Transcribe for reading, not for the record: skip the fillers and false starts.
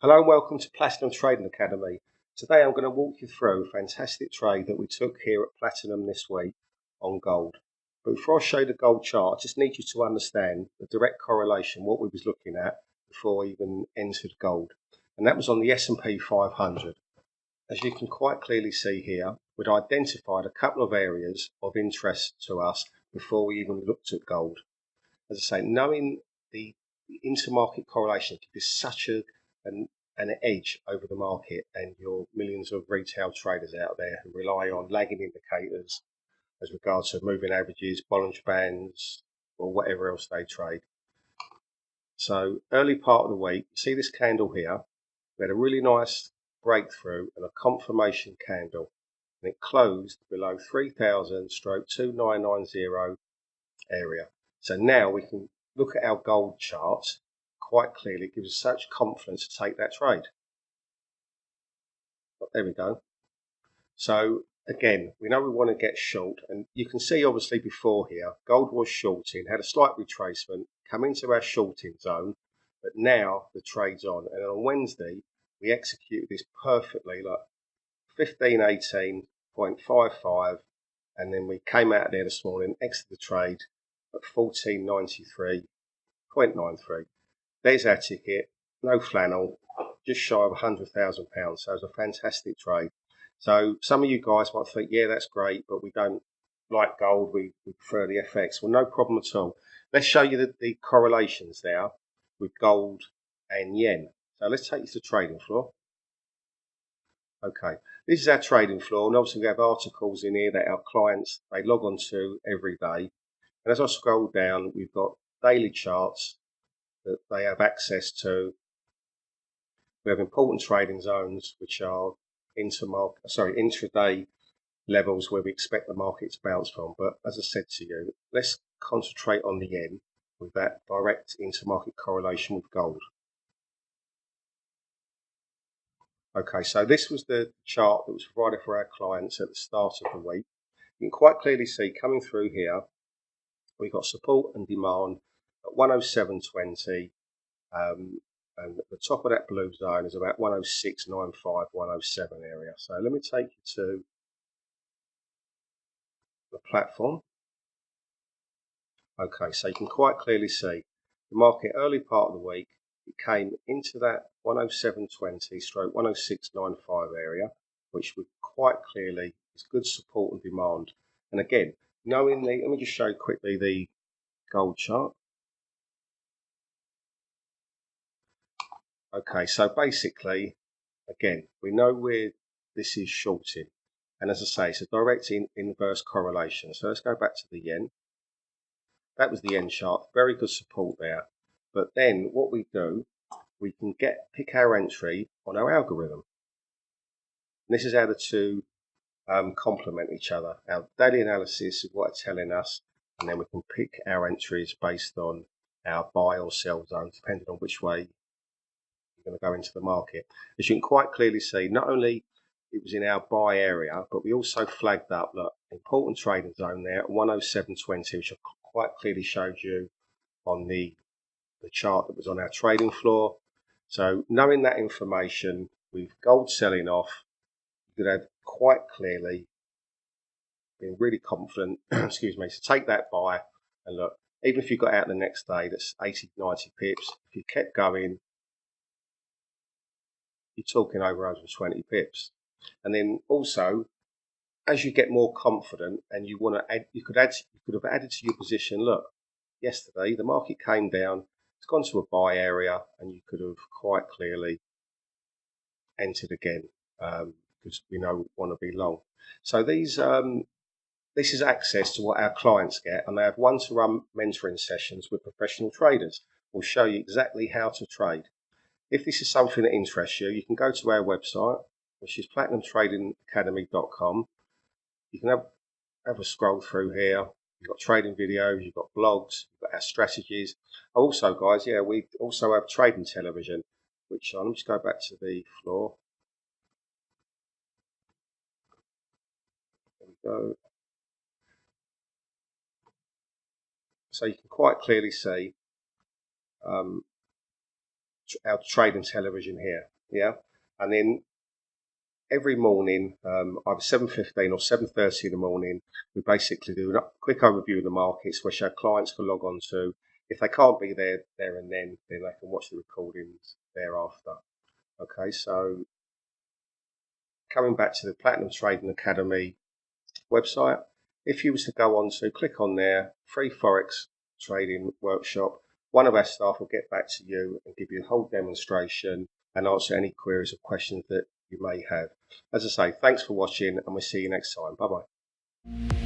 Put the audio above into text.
Hello and welcome to Platinum Trading Academy. Today I'm going to walk you through a fantastic trade that we took here at Platinum this week on gold. But before I show you the gold chart, I just need you to understand the direct correlation, what we was looking at before we even entered gold. And that was on the S&P 500. As you can quite clearly see here, we'd identified a couple of areas of interest to us before we even looked at gold. As I say, knowing the intermarket correlation gives such an edge over the market and your millions of retail traders out there who rely on lagging indicators as regards to moving averages, Bollinger Bands, or whatever else they trade. So early part of the week, you see this candle here, we had a really nice breakthrough and a confirmation candle, and it closed below 3000/2990 area. So now we can look at our gold chart quite clearly. It gives us such confidence to take that trade. But there we go. So again, we know we want to get short, and you can see obviously before here, gold was shorting, had a slight retracement, come into our shorting zone, but now the trade's on. And on Wednesday, we executed this perfectly, like 1518.55, and then we came out there this morning, exited the trade at 1493.93. There's our ticket, no flannel, just shy of £100,000. So it was a fantastic trade. So some of you guys might think, yeah, that's great, but we don't like gold, we prefer the FX. Well, no problem at all. Let's show you the correlations there with gold and yen. So let's take you to the trading floor. Okay, this is our trading floor, and obviously we have articles in here that our clients, they log on to every day. And as I scroll down, we've got daily charts that they have access to. We have important trading zones, which are intraday levels where we expect the market to bounce from. But as I said to you, let's concentrate on the yen with that direct intermarket correlation with gold. Okay, so this was the chart that was provided for our clients at the start of the week. You can quite clearly see coming through here, we've got support and demand at 107.20. And at the top of that blue zone is about 106.95, 107 area. So let me take you to the platform. Okay, so you can quite clearly see the market early part of the week, it came into that 107.20 stroke 106.95 area, which would quite clearly is good support and demand. And again, let me just show you quickly the gold chart. Okay, so basically, again, we know where this is shorting. And as I say, it's a direct inverse correlation. So let's go back to the yen. That was the yen chart, very good support there. But then what we do, we can pick our entry on our algorithm. And this is how the two complement each other. Our daily analysis is what it's telling us, and then we can pick our entries based on our buy or sell zone, depending on which way going to go into the market. As you can quite clearly see, not only it was in our buy area, but we also flagged up important trading zone there at 107.20, which I quite clearly showed you on the chart that was on our trading floor. So knowing that information with gold selling off, you could have quite clearly been really confident excuse me, to take that buy. And look, even if you got out the next day, that's 80-90 pips. If you kept going, you're talking over 120 pips. And then also, as you get more confident and you want to add, you could have added to your position. Look, yesterday the market came down, it's gone to a buy area, and you could have quite clearly entered again because we know we want to be long. So this is access to what our clients get, and they have one-to-one mentoring sessions with professional traders. We'll show you exactly how to trade. If this is something that interests you, you can go to our website, which is platinumtradingacademy.com. You can have a scroll through here. You've got trading videos, you've got blogs, you've got our strategies. Also, guys, we also have trading television, which let me just go back to the floor. There we go. So you can quite clearly see our trading television here. Yeah, and then every morning, either 7:15 or 7:30 in the morning, we basically do a quick overview of the markets, which our clients can log on to. If they can't be there and then they can watch the recordings thereafter. Okay, so coming back to the Platinum Trading Academy website, if you was to go on to click on there, free Forex trading workshop, one of our staff will get back to you and give you a whole demonstration and answer any queries or questions that you may have. As I say, thanks for watching and we'll see you next time. Bye bye.